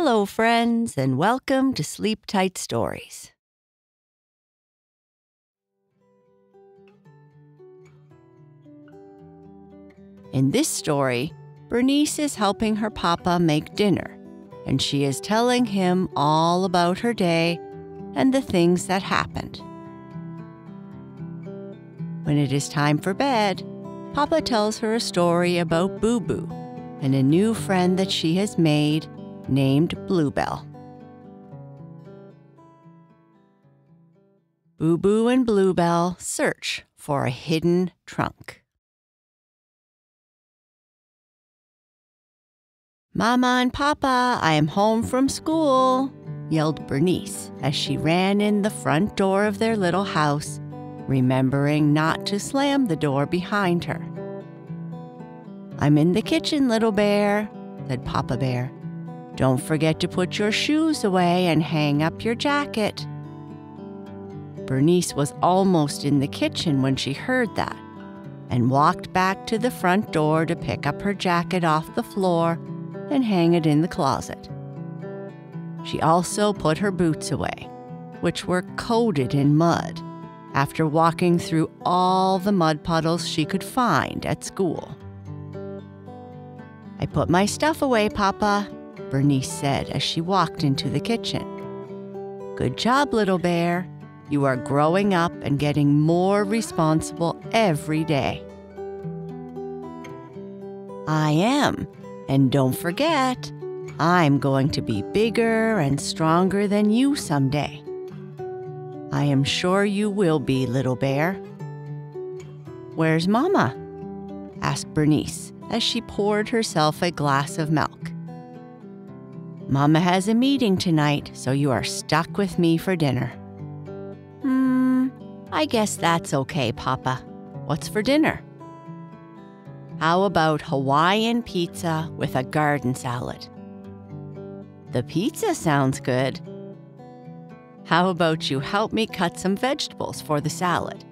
Hello, friends, and welcome to Sleep Tight Stories. In this story, Bernice is helping her papa make dinner, and she is telling him all about her day and the things that happened. When it is time for bed, Papa tells her a story about Boo Boo and a new friend that she has made named Bluebell. Boo Boo and Bluebell search for a hidden trunk. "Mama and Papa, I am home from school," yelled Bernice as she ran in the front door of their little house, remembering not to slam the door behind her. "I'm in the kitchen, little bear," said Papa Bear. "Don't forget to put your shoes away and hang up your jacket." Bernice was almost in the kitchen when she heard that and walked back to the front door to pick up her jacket off the floor and hang it in the closet. She also put her boots away, which were coated in mud, after walking through all the mud puddles she could find at school. "I put my stuff away, Papa," Bernice said as she walked into the kitchen. "Good job, little bear. You are growing up and getting more responsible every day." "I am. And don't forget, I'm going to be bigger and stronger than you someday." "I am sure you will be, little bear." "Where's Mama?" asked Bernice as she poured herself a glass of milk. "Mama has a meeting tonight, so you are stuck with me for dinner." I guess that's okay, Papa. What's for dinner?" "How about Hawaiian pizza with a garden salad?" "The pizza sounds good." "How about you help me cut some vegetables for the salad?"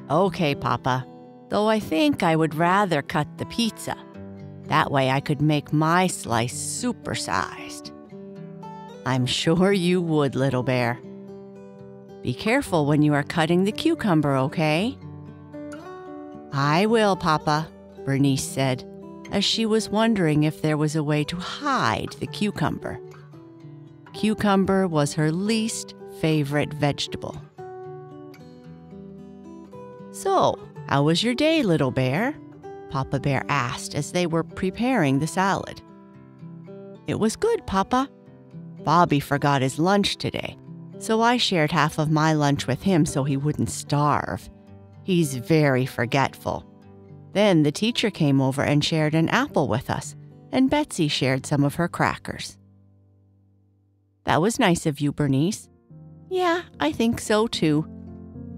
"Okay, Papa, though I think I would rather cut the pizza. That way I could make my slice super-sized." "I'm sure you would, little bear." "Be careful when you are cutting the cucumber, okay?" "I will, Papa," Bernice said, as she was wondering if there was a way to hide the cucumber. Cucumber was her least favorite vegetable. "So, how was your day, little bear?" Papa Bear asked as they were preparing the salad. "It was good, Papa. Bobby forgot his lunch today, so I shared half of my lunch with him so he wouldn't starve. He's very forgetful. Then the teacher came over and shared an apple with us, and Betsy shared some of her crackers." "That was nice of you, Bernice." "Yeah, I think so too.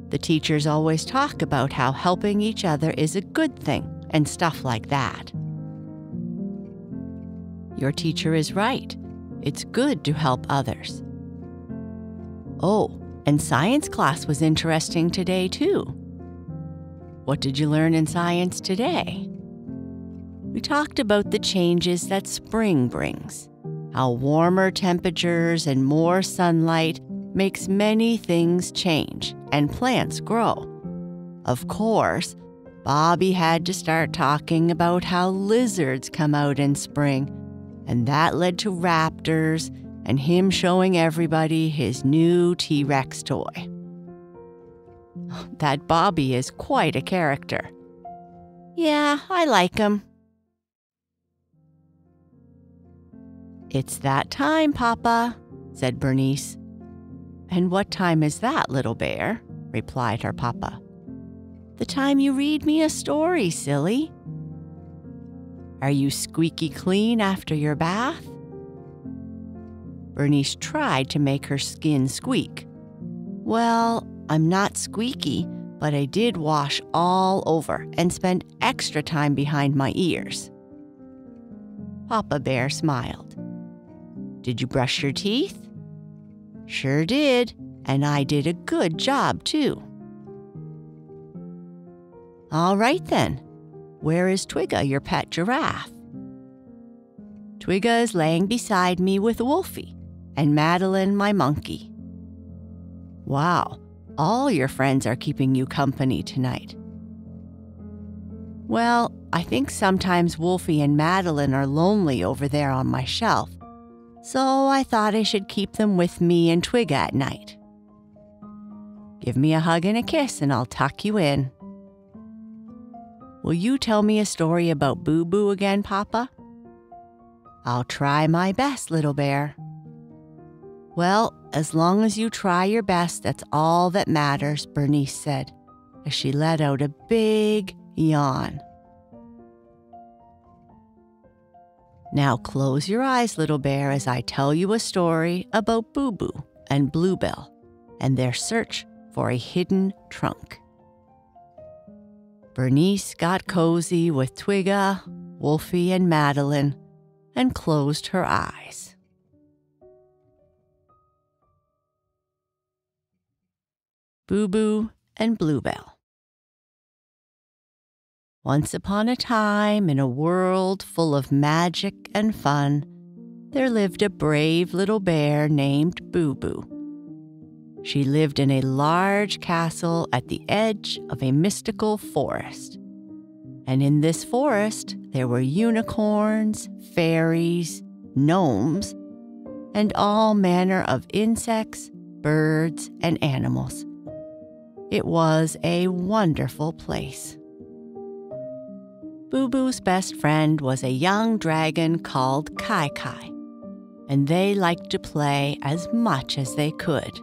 The teachers always talk about how helping each other is a good thing and stuff like that." "Your teacher is right. It's good to help others." "Oh, and science class was interesting today, too." "What did you learn in science today?" "We talked about the changes that spring brings, how warmer temperatures and more sunlight makes many things change and plants grow. Of course, Bobby had to start talking about how lizards come out in spring, and that led to raptors and him showing everybody his new T-Rex toy." "That Bobby is quite a character." "Yeah, I like him." "It's that time, Papa," said Bernice. "And what time is that, little bear?" replied her papa. "The time you read me a story, silly." "Are you squeaky clean after your bath?" Bernice tried to make her skin squeak. "Well, I'm not squeaky, but I did wash all over and spend extra time behind my ears." Papa Bear smiled. "Did you brush your teeth?" "Sure did, and I did a good job, too." "All right then. Where is Twigga, your pet giraffe?" Twigga is laying beside me with Wolfie, and Madeline, my monkey. Wow, all your friends are keeping you company tonight. Well, I think sometimes Wolfie and Madeline are lonely over there on my shelf, so I thought I should keep them with me and Twigga at night. Give me a hug and a kiss and I'll tuck you in. Will you tell me a story about Boo Boo again, Papa? I'll try my best, little bear. Well, as long as you try your best, that's all that matters, Bernice said, as she let out a big yawn. Now close your eyes, little bear, as I tell you a story about Boo Boo and Bluebell and their search for a hidden trunk. Bernice got cozy with Twigga, Wolfie, and Madeline and closed her eyes. Boo Boo and Bluebell. Once upon a time, in a world full of magic and fun, there lived a brave little bear named Boo Boo. She lived in a large castle at the edge of a mystical forest. And in this forest, there were unicorns, fairies, gnomes, and all manner of insects, birds, and animals. It was a wonderful place. Boo Boo's best friend was a young dragon called Kai Kai, and they liked to play as much as they could.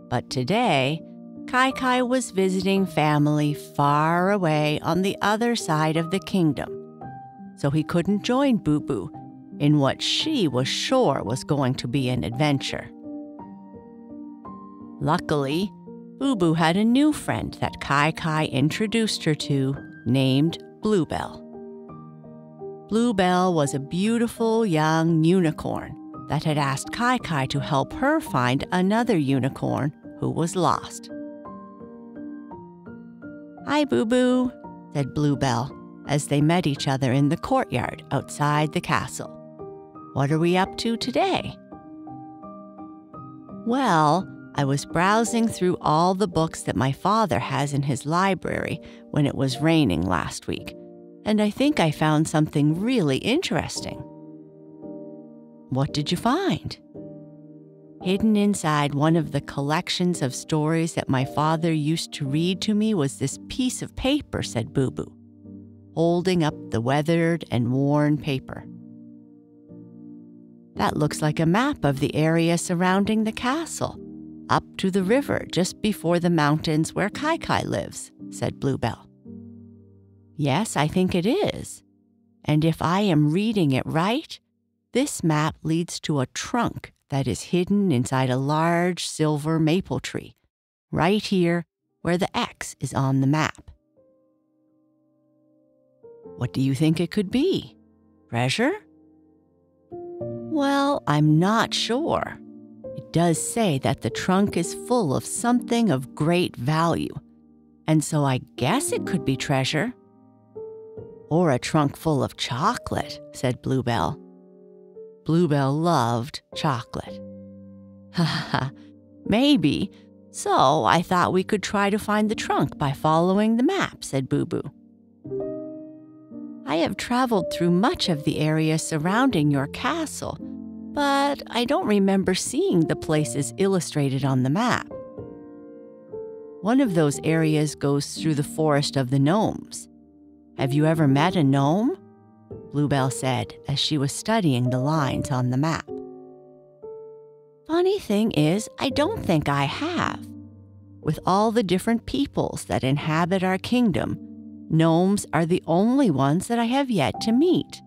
But today, Kai Kai was visiting family far away on the other side of the kingdom, so he couldn't join Boo Boo in what she was sure was going to be an adventure. Luckily, Boo Boo had a new friend that Kai Kai introduced her to, named Bluebell. Bluebell was a beautiful young unicorn that had asked Kai Kai to help her find another unicorn who was lost. "Hi, Boo Boo," said Bluebell as they met each other in the courtyard outside the castle. "What are we up to today?" "Well, I was browsing through all the books that my father has in his library when it was raining last week, and I think I found something really interesting." "What did you find?" "Hidden inside one of the collections of stories that my father used to read to me was this piece of paper," said Boo Boo, holding up the weathered and worn paper. "That looks like a map of the area surrounding the castle, up to the river just before the mountains where Kai Kai lives," said Bluebell. "Yes, I think it is. And if I am reading it right, this map leads to a trunk that is hidden inside a large silver maple tree, right here where the X is on the map." "What do you think it could be? Treasure?" "Well, I'm not sure. It does say that the trunk is full of something of great value, and so I guess it could be treasure." "Or a trunk full of chocolate," said Bluebell. Bluebell loved chocolate. "Ha ha, maybe. So I thought we could try to find the trunk by following the map," said Boo Boo. "I have traveled through much of the area surrounding your castle, but I don't remember seeing the places illustrated on the map." "One of those areas goes through the forest of the gnomes. Have you ever met a gnome?" Bluebell said as she was studying the lines on the map. "Funny thing is, I don't think I have. With all the different peoples that inhabit our kingdom, gnomes are the only ones that I have yet to meet."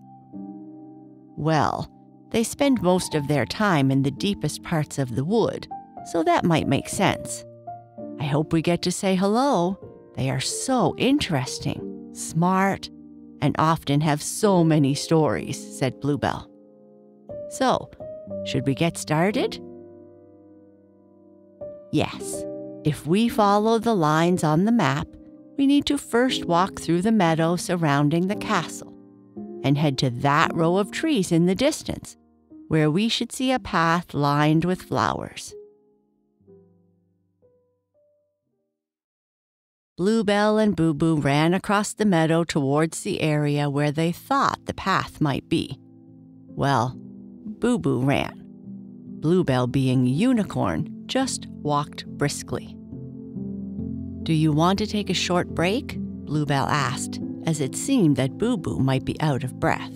"Well, they spend most of their time in the deepest parts of the wood, so that might make sense. I hope we get to say hello. They are so interesting, smart, and often have so many stories," said Bluebell. "So, should we get started?" "Yes. If we follow the lines on the map, we need to first walk through the meadow surrounding the castle. and head to that row of trees in the distance, where we should see a path lined with flowers. Bluebell and Boo Boo ran across the meadow towards the area where they thought the path might be. Well, Boo Boo ran. Bluebell, being a unicorn, just walked briskly. "Do you want to take a short break?" Bluebell asked, as it seemed that Boo Boo might be out of breath.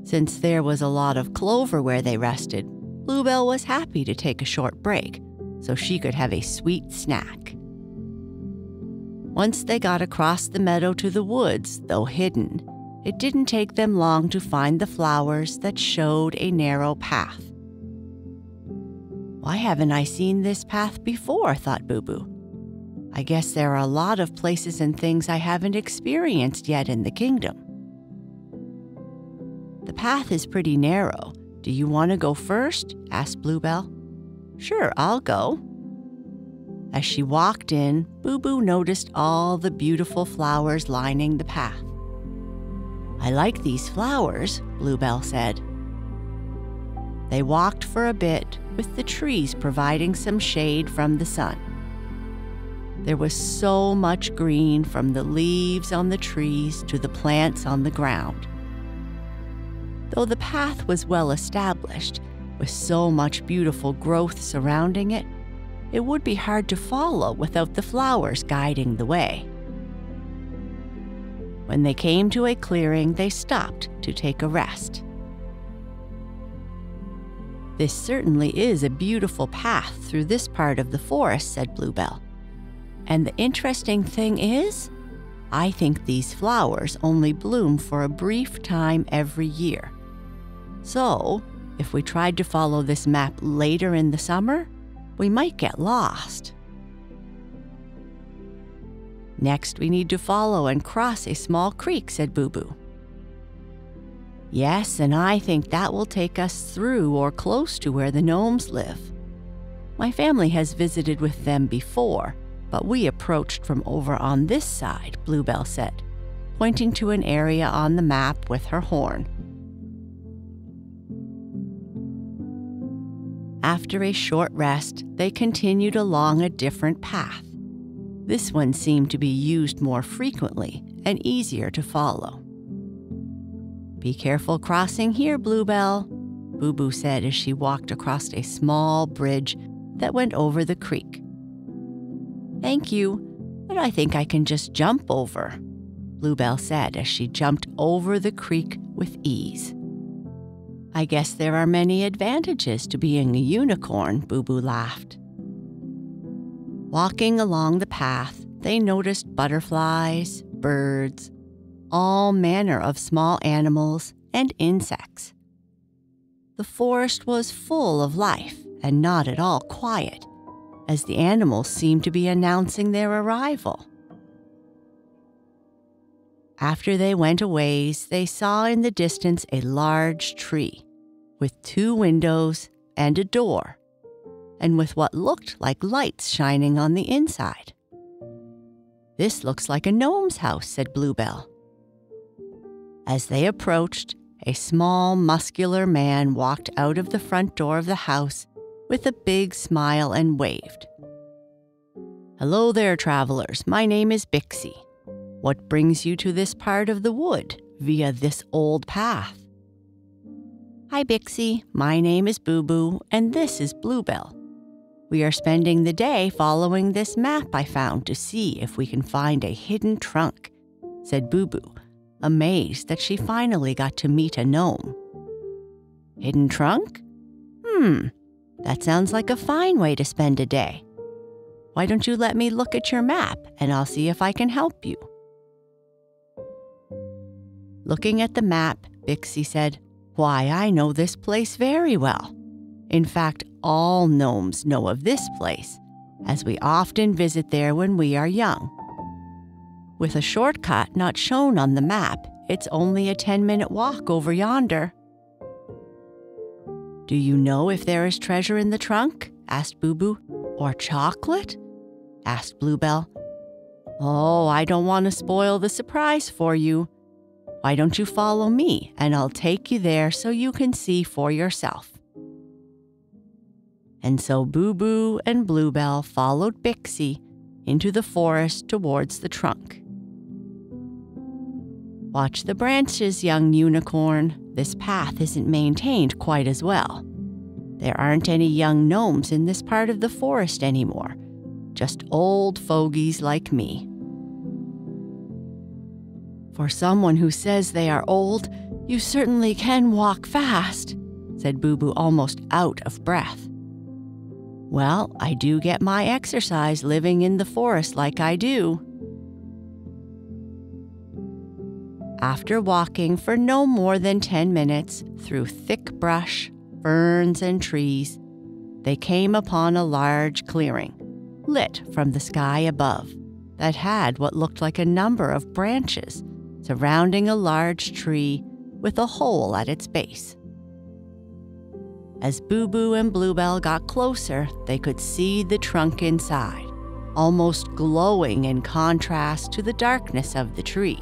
Since there was a lot of clover where they rested, Bluebell was happy to take a short break so she could have a sweet snack. Once they got across the meadow to the woods, though hidden, it didn't take them long to find the flowers that showed a narrow path. "Why haven't I seen this path before?" thought Boo Boo. "I guess there are a lot of places and things I haven't experienced yet in the kingdom." "The path is pretty narrow. Do you want to go first?" asked Bluebell. "Sure, I'll go." As she walked in, Boo Boo noticed all the beautiful flowers lining the path. "I like these flowers," Bluebell said. They walked for a bit, with the trees providing some shade from the sun. There was so much green, from the leaves on the trees to the plants on the ground. Though the path was well established, with so much beautiful growth surrounding it, it would be hard to follow without the flowers guiding the way. When they came to a clearing, they stopped to take a rest. "This certainly is a beautiful path through this part of the forest," said Bluebell. "And the interesting thing is, I think these flowers only bloom for a brief time every year. So, if we tried to follow this map later in the summer, we might get lost." "Next, we need to follow and cross a small creek," said Boo Boo. "Yes, and I think that will take us through or close to where the gnomes live. My family has visited with them before, but we approached from over on this side," Bluebell said, pointing to an area on the map with her horn. After a short rest, they continued along a different path. This one seemed to be used more frequently and easier to follow. "Be careful crossing here, Bluebell," Boo Boo said as she walked across a small bridge that went over the creek. "Thank you, but I think I can just jump over," Bluebell said as she jumped over the creek with ease. "I guess there are many advantages to being a unicorn," Boo Boo laughed. Walking along the path, they noticed butterflies, birds, all manner of small animals, and insects. The forest was full of life and not at all quiet, as the animals seemed to be announcing their arrival. After they went a ways, they saw in the distance a large tree, with 2 windows and a door, and with what looked like lights shining on the inside. "This looks like a gnome's house," said Bluebell. As they approached, a small, muscular man walked out of the front door of the house with a big smile and waved. "Hello there, travelers. My name is Bixie. What brings you to this part of the wood via this old path?" "Hi, Bixie. My name is Boo Boo, and this is Bluebell. We are spending the day following this map I found to see if we can find a hidden trunk," said Boo Boo, amazed that she finally got to meet a gnome. "Hidden trunk? That sounds like a fine way to spend a day. Why don't you let me look at your map and I'll see if I can help you." Looking at the map, Bixie said, "Why, I know this place very well. In fact, all gnomes know of this place, as we often visit there when we are young. With a shortcut not shown on the map, it's only a 10-minute walk over yonder." "Do you know if there is treasure in the trunk?" asked Boo Boo. "Or chocolate?" asked Bluebell. "Oh, I don't want to spoil the surprise for you. Why don't you follow me and I'll take you there so you can see for yourself." And so Boo Boo and Bluebell followed Bixie into the forest towards the trunk. "Watch the branches, young unicorn. This path isn't maintained quite as well. There aren't any young gnomes in this part of the forest anymore, just old fogies like me." "For someone who says they are old, you certainly can walk fast," said Boo Boo, almost out of breath. "Well, I do get my exercise living in the forest like I do." After walking for no more than 10 minutes through thick brush, ferns, and trees, they came upon a large clearing, lit from the sky above, that had what looked like a number of branches surrounding a large tree with a hole at its base. As Boo Boo and Bluebell got closer, they could see the trunk inside, almost glowing in contrast to the darkness of the tree.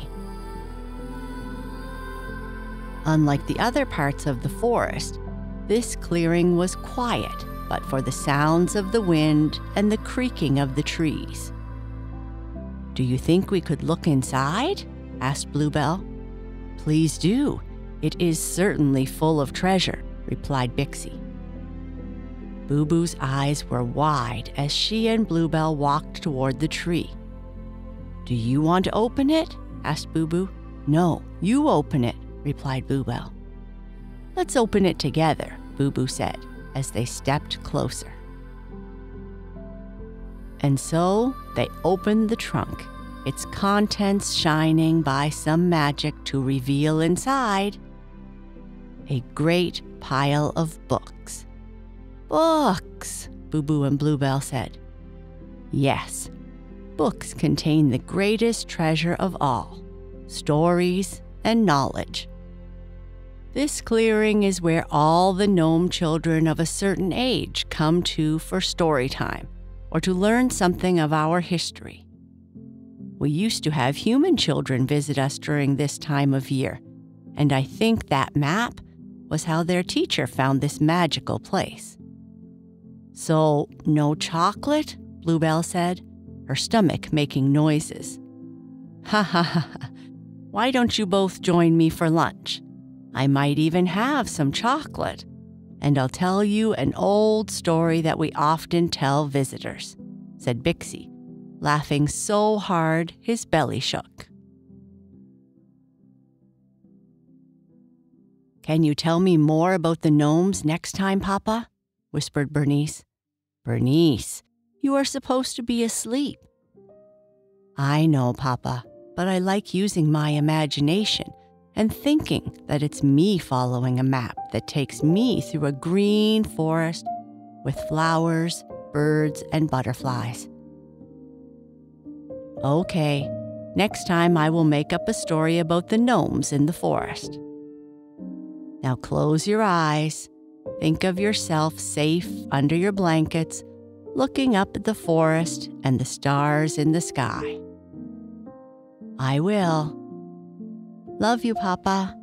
Unlike the other parts of the forest, this clearing was quiet, but for the sounds of the wind and the creaking of the trees. "Do you think we could look inside?" asked Bluebell. "Please do. It is certainly full of treasure," replied Bixie. Boo Boo's eyes were wide as she and Bluebell walked toward the tree. "Do you want to open it?" asked Boo Boo. "No, you open it," replied Bluebell. "Let's open it together," Boo Boo said, as they stepped closer. And so they opened the trunk, its contents shining by some magic to reveal inside a great pile of books. "Books," Boo Boo and Bluebell said. "Yes, books contain the greatest treasure of all, stories and knowledge. This clearing is where all the gnome children of a certain age come to for story time or to learn something of our history. We used to have human children visit us during this time of year, and I think that map was how their teacher found this magical place." "So, no chocolate?" Bluebell said, her stomach making noises. "Ha ha ha ha. Why don't you both join me for lunch? I might even have some chocolate, and I'll tell you an old story that we often tell visitors," said Bixie, laughing so hard his belly shook. "Can you tell me more about the gnomes next time, Papa?" whispered Bernice. "Bernice, you are supposed to be asleep." "I know, Papa, but I like using my imagination and thinking that it's me following a map that takes me through a green forest with flowers, birds, and butterflies." "Okay, next time I will make up a story about the gnomes in the forest. Now close your eyes. Think of yourself safe under your blankets, looking up at the forest and the stars in the sky." "I will. Love you, Papa."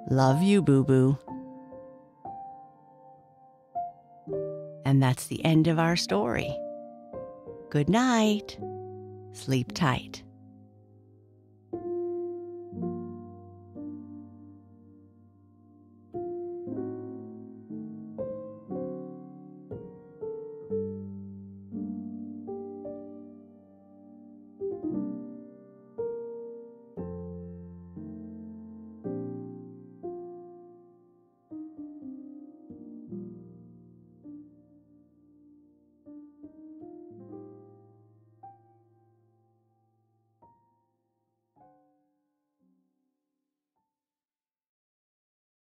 "Love you, Boo Boo." And that's the end of our story. Good night. Sleep tight.